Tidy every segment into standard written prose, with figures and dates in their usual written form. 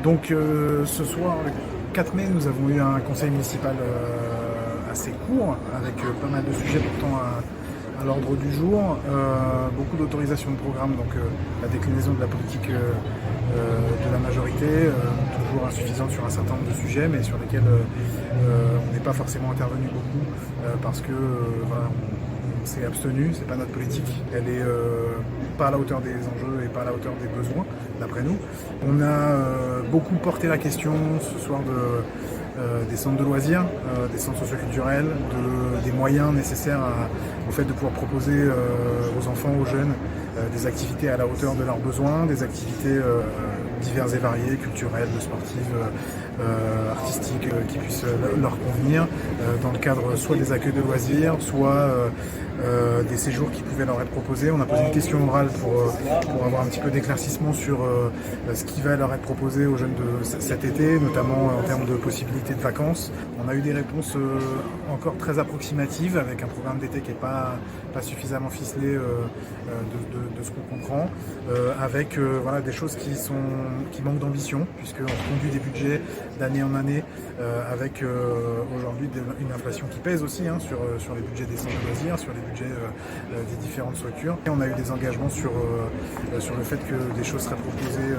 Donc ce soir, le 4 mai, nous avons eu un conseil municipal assez court, avec pas mal de sujets portant à l'ordre du jour, beaucoup d'autorisations de programme, donc la déclinaison de la politique de la majorité, toujours insuffisante sur un certain nombre de sujets, mais sur lesquels on n'est pas forcément intervenu beaucoup, parce que voilà, on s'est abstenu, c'est pas notre politique, elle est pas à la hauteur des enjeux et pas à la hauteur des besoins, d'après nous. On a beaucoup porté la question ce soir des centres de loisirs, des centres socioculturels, des moyens nécessaires au fait de pouvoir proposer aux enfants, aux jeunes, des activités à la hauteur de leurs besoins, des activités diverses et variées, culturelles, sportives, artistiques, qui puissent leur convenir, dans le cadre soit des accueils de loisirs, soit des séjours qui pouvaient leur être proposés. On a posé une question orale pour avoir un petit peu d'éclaircissement sur ce qui va leur être proposé aux jeunes de cet été, notamment en termes de possibilités de vacances. On a eu des réponses encore très approximatives, avec un programme d'été qui n'est pas suffisamment ficelé de ce qu'on comprend, avec voilà, des choses qui manquent d'ambition, puisqu'on conduit des budgets d'année en année, avec aujourd'hui une inflation qui pèse aussi sur les budgets des centres de loisirs, sur les budgets des différentes structures. Et on a eu des engagements sur le fait que des choses seraient proposées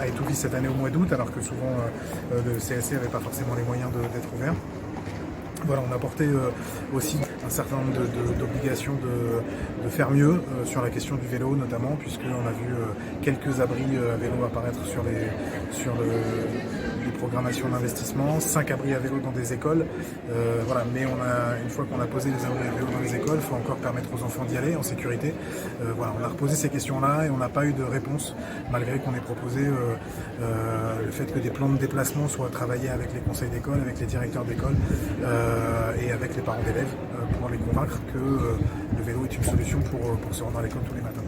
à Étouville cette année au mois d'août, alors que souvent le CSC n'avait pas forcément les moyens d'être ouvert. Voilà, on a porté aussi un certain nombre d'obligations de faire mieux sur la question du vélo notamment, puisqu'on a vu quelques abris à vélo apparaître sur les programmations d'investissement, 5 abris à vélo dans des écoles. Voilà, mais une fois qu'on a posé les abris à vélo dans les écoles, il faut encore permettre aux enfants d'y aller en sécurité. Voilà, on a reposé ces questions-là et on n'a pas eu de réponse, malgré qu'on ait proposé le fait que des plans de déplacement soient travaillés avec les conseils d'école, avec les directeurs d'école et avec les parents d'élèves, pour les convaincre que le vélo est une solution pour se rendre à l'école tous les matins.